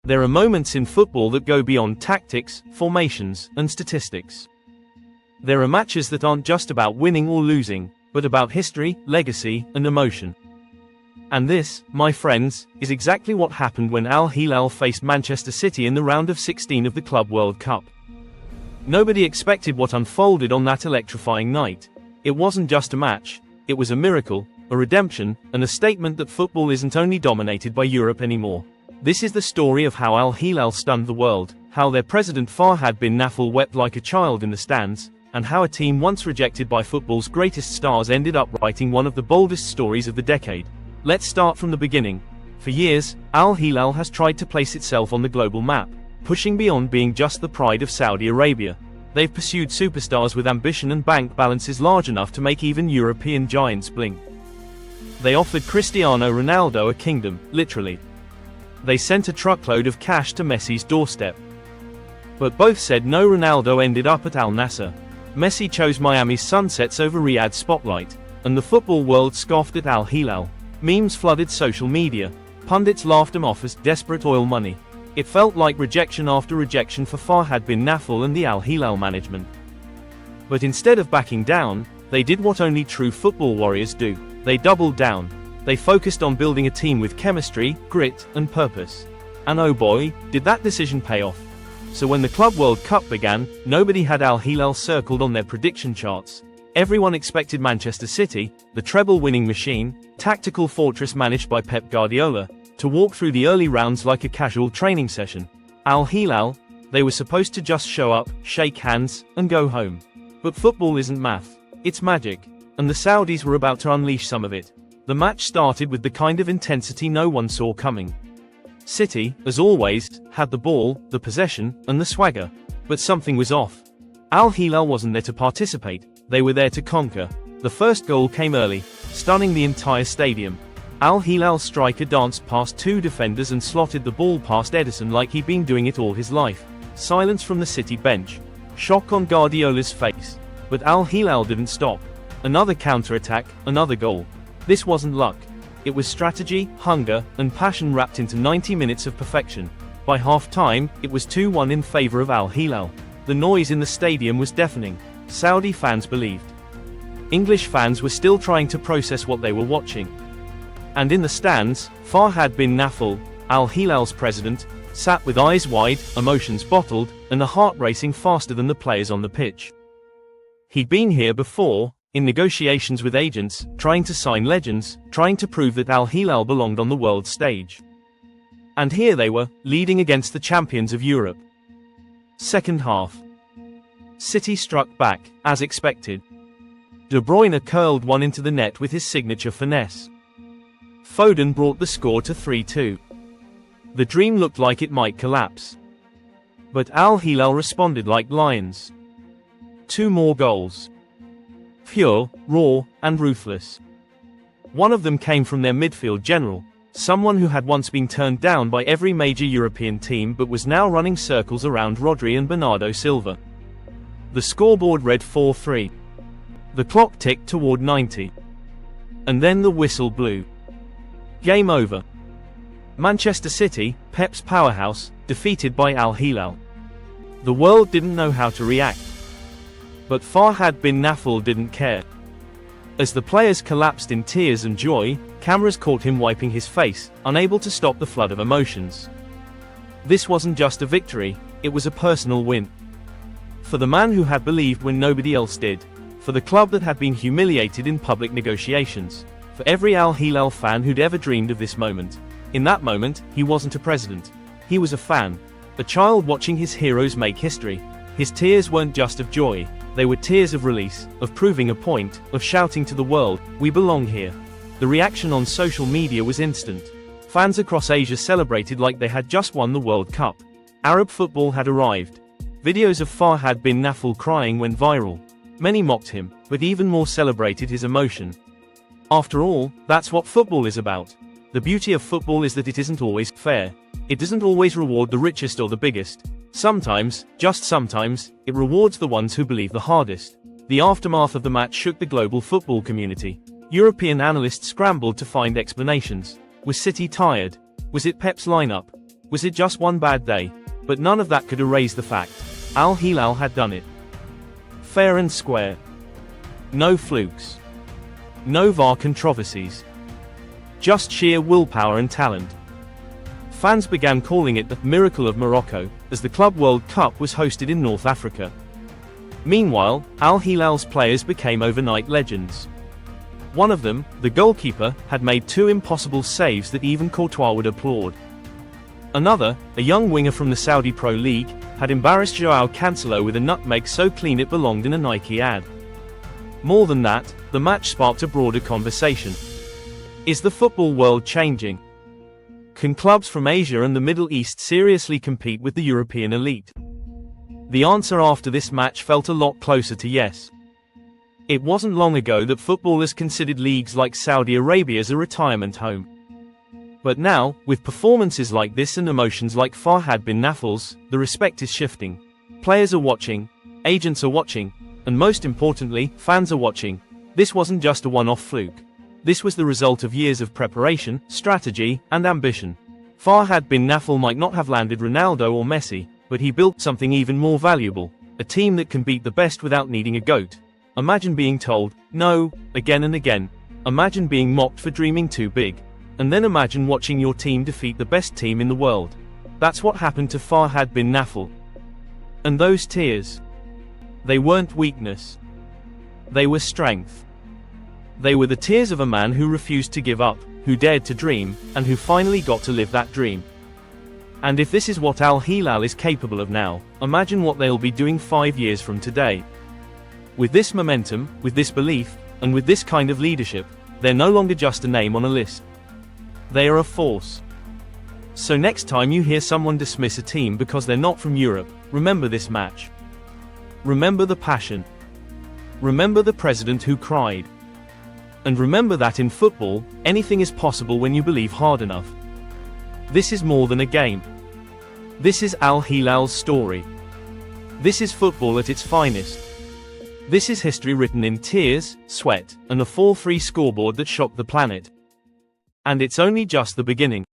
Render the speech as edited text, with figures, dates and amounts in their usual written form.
There are moments in football that go beyond tactics, formations, and statistics. There are matches that aren't just about winning or losing, but about history, legacy, and emotion. And this, my friends, is exactly what happened when Al-Hilal faced Manchester City in the round of 16 of the Club World Cup. Nobody expected what unfolded on that electrifying night. It wasn't just a match, it was a miracle, a redemption, and a statement that football isn't only dominated by Europe anymore. This is the story of how Al-Hilal stunned the world, how their president Fahad Bin Nafel wept like a child in the stands, and how a team once rejected by football's greatest stars ended up writing one of the boldest stories of the decade. Let's start from the beginning. For years, Al-Hilal has tried to place itself on the global map, pushing beyond being just the pride of Saudi Arabia. They've pursued superstars with ambition and bank balances large enough to make even European giants blink. They offered Cristiano Ronaldo a kingdom, literally. They sent a truckload of cash to Messi's doorstep. But both said no. Ronaldo ended up at Al Nassr. Messi chose Miami's sunsets over Riyadh's spotlight, and the football world scoffed at Al-Hilal. Memes flooded social media. Pundits laughed him off as desperate oil money. It felt like rejection after rejection for Fahad Bin Nafel and the Al-Hilal management. But instead of backing down, they did what only true football warriors do. They doubled down. They focused on building a team with chemistry, grit, and purpose. And oh boy, did that decision pay off. So when the Club World Cup began, nobody had Al-Hilal circled on their prediction charts. Everyone expected Manchester City, the treble-winning machine, tactical fortress managed by Pep Guardiola, to walk through the early rounds like a casual training session. Al-Hilal, they were supposed to just show up, shake hands, and go home. But football isn't math, it's magic, and the Saudis were about to unleash some of it. The match started with the kind of intensity no one saw coming. City, as always, had the ball, the possession, and the swagger. But something was off. Al-Hilal wasn't there to participate, they were there to conquer. The first goal came early, stunning the entire stadium. Al-Hilal striker danced past two defenders and slotted the ball past Edison like he'd been doing it all his life. Silence from the City bench. Shock on Guardiola's face. But Al-Hilal didn't stop. Another counter-attack, another goal. This wasn't luck. It was strategy, hunger, and passion wrapped into 90 minutes of perfection. By half-time, it was 2-1 in favor of Al-Hilal. The noise in the stadium was deafening. Saudi fans believed. English fans were still trying to process what they were watching. And in the stands, Fahad Bin Nafel, Al-Hilal's president, sat with eyes wide, emotions bottled, and a heart racing faster than the players on the pitch. He'd been here before, in negotiations with agents, trying to sign legends, trying to prove that Al-Hilal belonged on the world stage. And here they were, leading against the champions of Europe. Second half. City struck back, as expected. De Bruyne curled one into the net with his signature finesse. Foden brought the score to 3-2. The dream looked like it might collapse. But Al-Hilal responded like lions. 2 more goals. Pure, raw, and ruthless. One of them came from their midfield general, someone who had once been turned down by every major European team but was now running circles around Rodri and Bernardo Silva. The scoreboard read 4-3. The clock ticked toward 90. And then the whistle blew. Game over. Manchester City, Pep's powerhouse, defeated by Al-Hilal. The world didn't know how to react. But Fahad Bin Nafel didn't care. As the players collapsed in tears and joy, cameras caught him wiping his face, unable to stop the flood of emotions. This wasn't just a victory, it was a personal win. For the man who had believed when nobody else did. For the club that had been humiliated in public negotiations. For every Al-Hilal fan who'd ever dreamed of this moment. In that moment, he wasn't a president. He was a fan. A child watching his heroes make history. His tears weren't just of joy. They were tears of release, of proving a point, of shouting to the world, "We belong here." The reaction on social media was instant. Fans across Asia celebrated like they had just won the World Cup. Arab football had arrived. Videos of Fahad Bin Nafel crying went viral. Many mocked him, but even more celebrated his emotion. After all, that's what football is about. The beauty of football is that it isn't always fair. It doesn't always reward the richest or the biggest. Sometimes, just sometimes, it rewards the ones who believe the hardest. The aftermath of the match shook the global football community. European analysts scrambled to find explanations. Was City tired? Was it Pep's lineup? Was it just one bad day? But none of that could erase the fact. Al-Hilal had done it. Fair and square. No flukes. No VAR controversies. Just sheer willpower and talent. Fans began calling it the miracle of Morocco, as the Club World Cup was hosted in North Africa. Meanwhile, Al-Hilal's players became overnight legends. One of them, the goalkeeper, had made 2 impossible saves that even Courtois would applaud. Another, a young winger from the Saudi Pro League, had embarrassed Joao Cancelo with a nutmeg so clean it belonged in a Nike ad. More than that, the match sparked a broader conversation. Is the football world changing? Can clubs from Asia and the Middle East seriously compete with the European elite? The answer after this match felt a lot closer to yes. It wasn't long ago that footballers considered leagues like Saudi Arabia's a retirement home. But now, with performances like this and emotions like Fahad Bin Nafel's, the respect is shifting. Players are watching, agents are watching, and most importantly, fans are watching. This wasn't just a one-off fluke. This was the result of years of preparation, strategy, and ambition. Fahad Bin Nafel might not have landed Ronaldo or Messi, but he built something even more valuable, a team that can beat the best without needing a GOAT. Imagine being told, no, again and again. Imagine being mocked for dreaming too big. And then imagine watching your team defeat the best team in the world. That's what happened to Fahad Bin Nafel. And those tears. They weren't weakness. They were strength. They were the tears of a man who refused to give up, who dared to dream, and who finally got to live that dream. And if this is what Al-Hilal is capable of now, imagine what they'll be doing 5 years from today. With this momentum, with this belief, and with this kind of leadership, they're no longer just a name on a list. They are a force. So next time you hear someone dismiss a team because they're not from Europe, remember this match. Remember the passion. Remember the president who cried. And remember that in football, anything is possible when you believe hard enough. This is more than a game. This is Al-Hilal's story. This is football at its finest. This is history written in tears, sweat, and a 4-3 scoreboard that shocked the planet. And it's only just the beginning.